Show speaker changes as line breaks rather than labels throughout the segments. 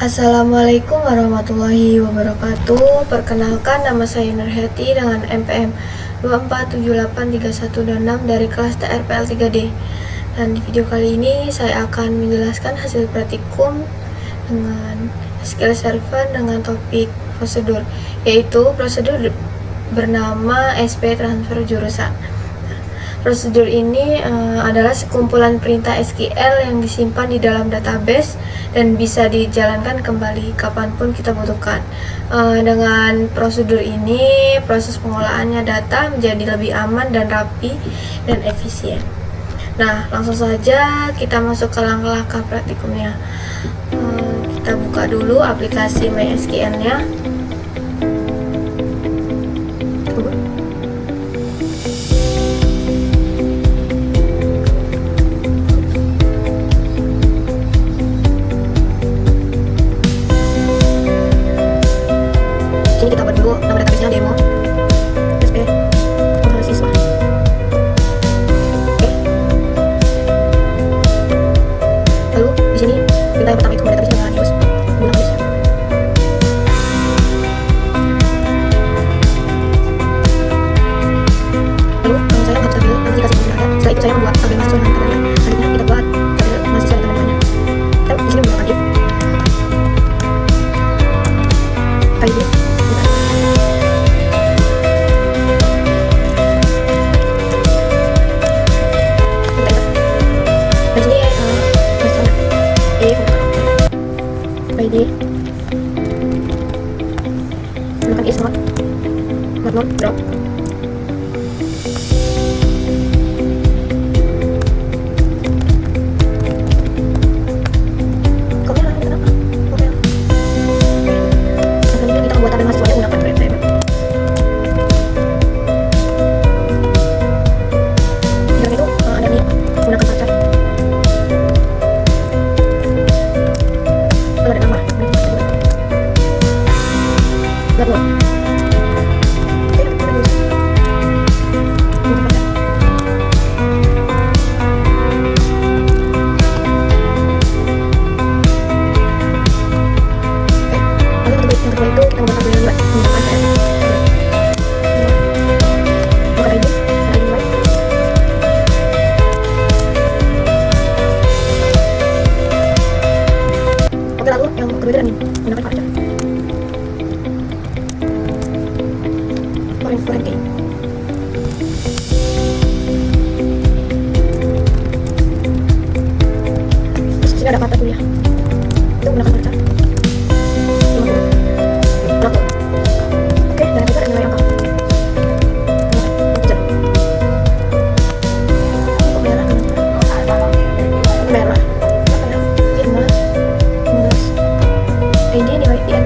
Assalamualaikum warahmatullahi wabarakatuh. Perkenalkan, nama saya Nurhati dengan NPM 24783126 dari kelas TRPL 3D. Dan di video kali ini saya akan menjelaskan hasil praktikum dengan SQL Server dengan topik prosedur, yaitu prosedur bernama SP transfer jurusan. Prosedur ini adalah sekumpulan perintah SQL yang disimpan di dalam database dan bisa dijalankan kembali kapanpun kita butuhkan. Dengan prosedur ini, proses pengolahannya data menjadi lebih aman dan rapi dan efisien. Nah, langsung saja kita masuk ke langkah-langkah praktikumnya. Kita buka dulu aplikasi MySQL-nya. Sini kita buat dulu nama database-nya demo SP mahasiswa. Oke. Lalu di sini perintah yang pertama itu database dengan use gunakan use. Lalu saya menghapus tabel aplikasi menggunakan. Setelah itu saya membuat tabel mahasiswa dengan tabelnya. Selanjutnya kita buat tabel mahasiswa dengan teman-temannya. Kita di sini menggunakan if ID. ID gunakan is not drop. Komen lah kenapa? Komen. Selanjutnya kita membuat tabel mahasiswanya gunakan variable. Di dalam itu ada nih gunakan pacar. Lalu ada nama. Lalu yang kedua adalah menggunakan varchar. Foreign key. Terus sini ada mata kuliah. Itu menggunakan varchar. 50. Oke, dan kita ada nilai angka. Merah. ID nilai IN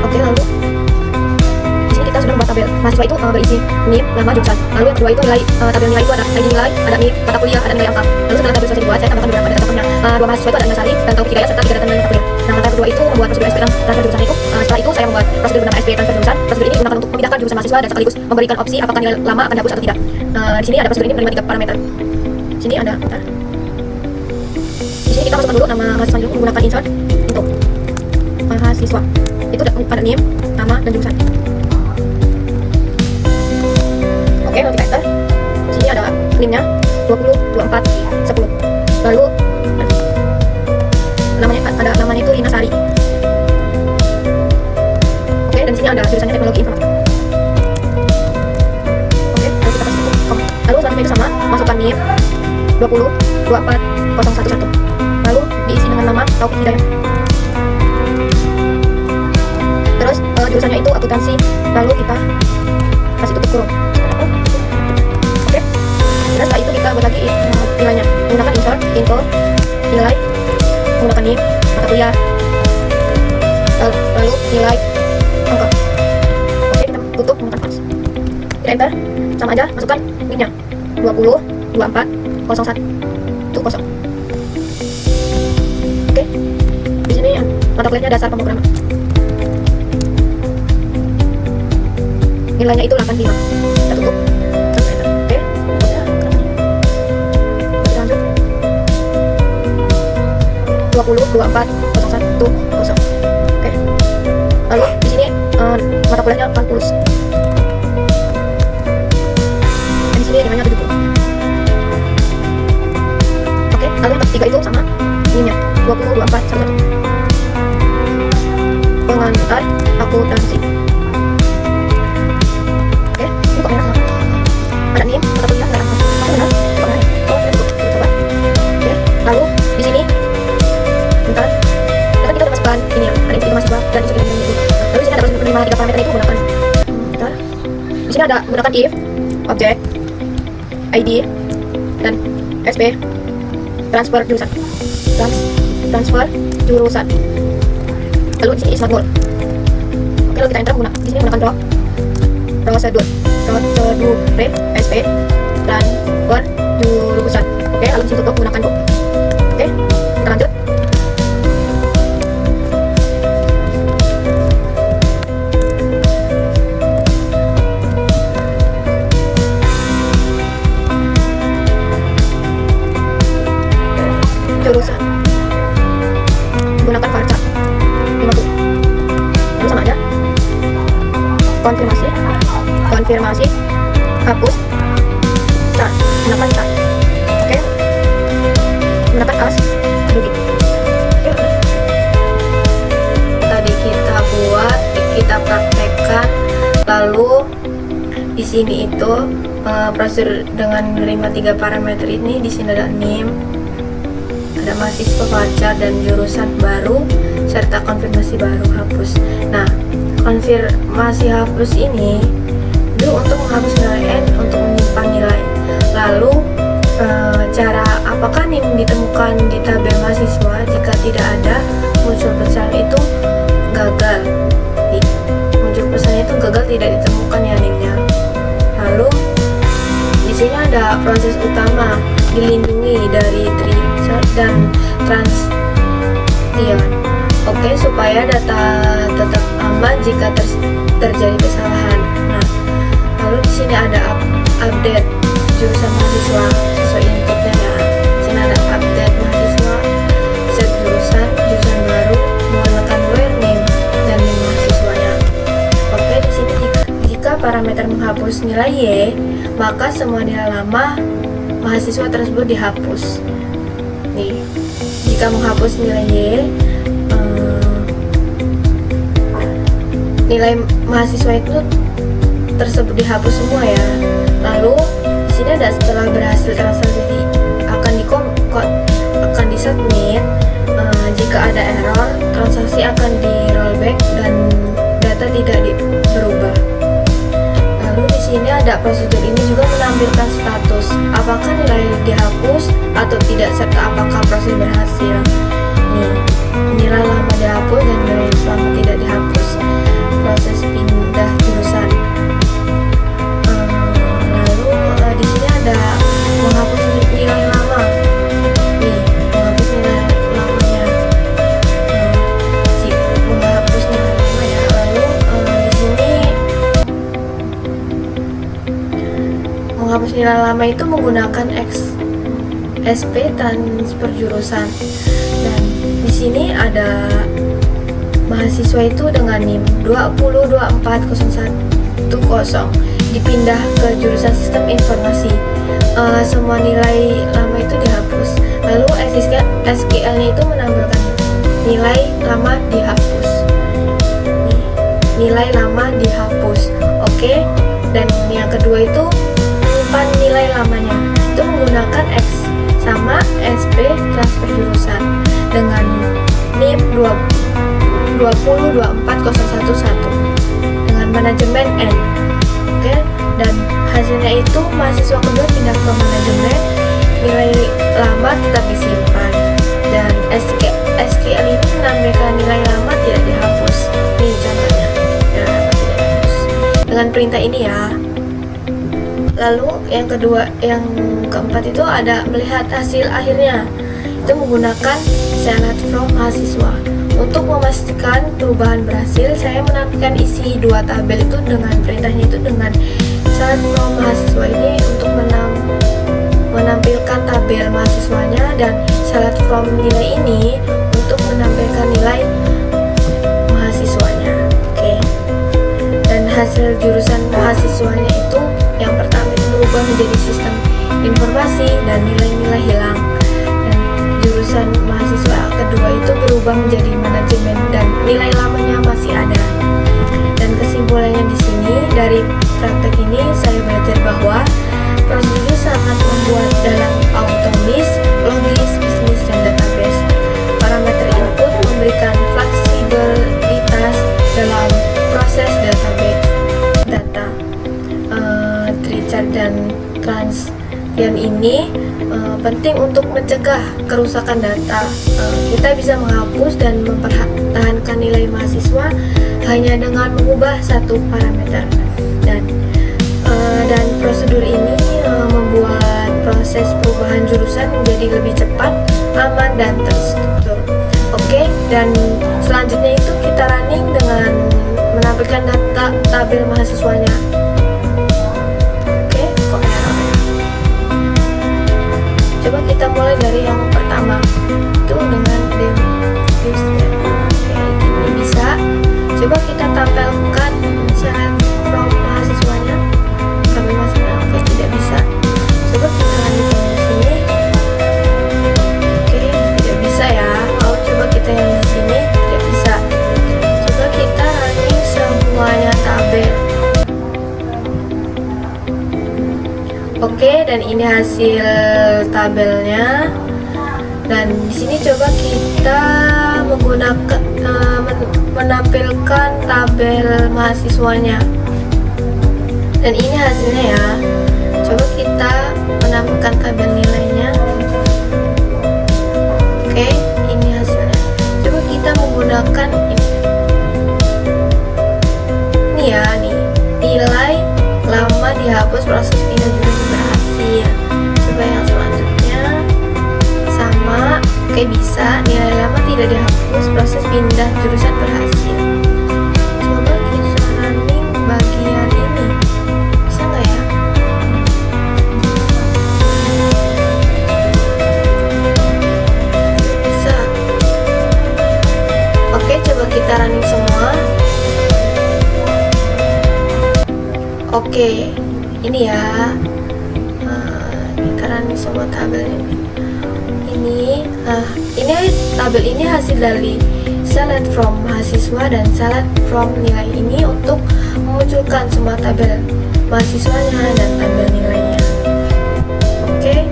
Oke, lalu di sini kita sudah membuat tabel mahasiswa itu berisi NIM, nama, jurusan. Lalu yang kedua itu nilai, tabel nilai itu ada ID nilai, ada NIM, mata kuliah, ada nilai angka. Lalu setelah tabel selesai dibuat, saya tambahkan beberapa data tokohnya. Dua mahasiswa itu ada Anasari dan Taufik Hidayat serta 3 data nilai mata kuliah. Nah, langkah kedua itu membuat prosedur SP transfer jurusan itu. Setelah itu saya membuat prosedur bernama SP transfer jurusan. Prosedur ini digunakan untuk memindahkan jurusan mahasiswa dan sekaligus memberikan opsi apakah nilai lama akan dihapus atau tidak. Di sini ada prosedur ini menerima 3 parameter. Di sini ada bentar. Di sini kita masukkan dulu nama mahasiswa menggunakan insert untuk mahasiswa. Itu ada NIM, nama, dan jurusan. Oke, lalu kita enter. Di sini ada NIM-nya 20, 24, 10. Lalu namanya itu Rina Sari. Oke, dan di sini ada jurusannya teknologi informatika. Oke, lalu kita kasih kom. Lalu selanjutnya itu sama, masukkan NIM 20, 24, 011. Lalu diisi dengan nama Taufik Hidayat. Terus jurusannya itu akuntansi. Lalu kita kasih tutup kurung. Oke. Dan setelah itu kita buat lagi nilainya menggunakan insert, info, nilai, menggunakan NIM, mata kuliah, lalu nilai angka. Oke, kita tutup menggunakan pas. Kita enter, sama aja masukkan NIM-nya 20, 24, 01, 10. Oke, di sini mata kuliahnya dasar pemrograman. nilainya itu 85. Kita tutup. Oke. Kita lanjut. 20, 24, 01, 0. Oke. Lalu di sini mata kuliahnya 40. Dan di sini nilainya 70. Oke, lalu yang ketiga itu sama ininya 20, 24, 1. Pengantar akuntansi. Oke, ini kok merah kenapa? Ada NIM, mata kuliah nggak ada. Oke, benar? Kok merah? Oh, kita tutup, kita coba. Oke, lalu di sini bentar. Kita udah masukkan ini ya, ada informasi mahasiswa dan isi kirim itu. Lalu di sini ada proses menerima 3 parameter itu gunakan. Bentar. Di sini ada gunakan if, object, ID, dan SP, transfer jurusan. Transfer jurusan. Lalu di sini is not null. Oke, lalu kita enter di sini menggunakan prosedur SP transfer jurusan. Oke, lalu di sini tutup menggunakan book. Oke, kita lanjut. Jurusan gunakan varchar 50. Lalu sama aja konfirmasi hapus char gunakan char. Oke, gunakan as rugi. Tadi kita buat, kita praktekkan. Lalu di sini itu prosedur dengan menerima 3 parameter ini. Di sini ada NIM, ada mahasiswa varchar dan jurusan baru serta konfirmasi baru hapus. Nah, konfirmasi hapus ini itu untuk menghapus nilai N, untuk menyimpan nilai. Lalu cara apakah NIM ditemukan di tabel mahasiswa? Jika tidak ada, muncul pesan itu gagal. Muncul pesannya itu gagal, tidak ditemukan ya NIM-nya. Lalu di sini ada proses utama, dilindungi dari dan transition. Oke, supaya data tetap aman jika terjadi kesalahan. Nah, lalu di sini ada update jurusan mahasiswa sesuai inputnya ya. Di sini ada update mahasiswa, set jurusan baru, menggunakan where name dan NIM mahasiswanya. Oke, di sini jika parameter menghapus nilai Y, maka semua nilai lama mahasiswa tersebut dihapus. Nih, jika menghapus nilai Y, nilai mahasiswa itu tersebut dihapus semua ya. Lalu di sini ada setelah berhasil transaksi akan disubmit. Jika ada error, transaksi akan di rollback dan data tidak berubah. Lalu di sini ada prosedur ini juga menampilkan status apakah nilai dihapus atau tidak serta apakah proses berhasil. Nih, nilai lama dihapus dan nilai lama tidak dihapus. Proses pindah jurusan. Lalu di sini ada menghapus nilai lama. Nih, menghapus nilai lamanya. Menghapus nilai lama ya. Lalu di sini menghapus nilai lama itu menggunakan SP transfer jurusan. Dan di sini ada mahasiswa itu dengan NIM 20240110 dipindah ke jurusan sistem informasi. Semua nilai lama itu dihapus. Lalu SQL-nya itu menampilkan nilai lama dihapus. Nilai lama dihapus. Oke. Dan yang kedua itu menyimpan nilai lamanya. Itu menggunakan X sama SP transfer jurusan dengan NIM 20240110 dengan manajemen N. Oke, dan hasilnya itu mahasiswa kedua pindah ke manajemen, nilai lama tetap disimpan, dan SQL ini menampilkan nilai lama tidak dihapus. Nih contohnya, nilai lama tidak dihapus dengan perintah ini ya. Lalu yang keempat itu ada melihat hasil akhirnya. Itu menggunakan senat from mahasiswa. Untuk memastikan perubahan berhasil, saya menampilkan isi dua tabel itu dengan perintahnya itu dengan saat from mahasiswa ini untuk menampilkan tabel mahasiswanya, dan salat from nilai ini untuk menampilkan nilai mahasiswanya. Oke. Dan hasil jurusan mahasiswanya itu yang pertama itu berubah menjadi sistem informasi dan nilai-nilai hilang. Dan jurusan mahasiswa kedua itu berubah menjadi manajemen dan nilai lamanya masih ada. Dan kesimpulannya di sini dari praktek ini saya belajar bahwa prosedur sangat membuat dalam automis, logis, bisnis, dan database. Parameter input memberikan fleksibilitas dalam proses database data. Trichard dan Transian ini penting untuk mencegah kerusakan data. Kita bisa menghapus dan mempertahankan nilai mahasiswa hanya dengan mengubah satu parameter. Dan prosedur ini membuat proses perubahan jurusan menjadi lebih cepat, aman, dan terstruktur. Oke, dan selanjutnya itu kita running dengan menampilkan data tabel mahasiswanya. Oke, kok error ya? Coba kita mulai dari yang pertama, itu dengan ini bisa. Coba kita tampilkan syarat from mahasiswanya. Tabel mahasiswa, oke, tidak bisa. Coba kita lanjutkan di sini. Oke, tidak bisa ya. Coba kita yang di sini tidak bisa. Coba kita running semuanya tabel. Oke, dan ini hasil tabelnya. Dan di sini coba kita menggunakan menampilkan tabel mahasiswanya. Dan ini hasilnya ya. Coba kita menampilkan tabel nilainya. Oke, ini hasilnya. Coba kita menggunakan ini ya, nih. Nilai lama dihapus, proses pindah jurusan berhasil. Coba yang selanjutnya sama. Oke, bisa. Nilai lama tidak dihapus, proses pindah jurusan berhasil. Coba kita running bagian ini. Bisa nggak ya? Bisa. Oke, coba kita running semua. Oke, ini ya. Kita running semua tabelnya. Ini tabel ini hasil dari select from mahasiswa dan select from nilai ini untuk memunculkan semua tabel mahasiswanya dan tabel nilainya. Oke,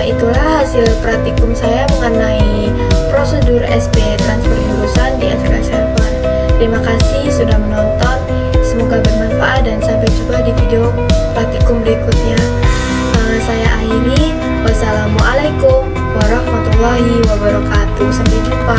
itulah hasil praktikum saya mengenai prosedur SP transfer jurusan di SKS Server. Terima kasih sudah menonton. Semoga bermanfaat dan sampai jumpa di video praktikum berikutnya. Saya akhiri. Wassalamualaikum warahmatullahi wabarakatuh. Sampai jumpa.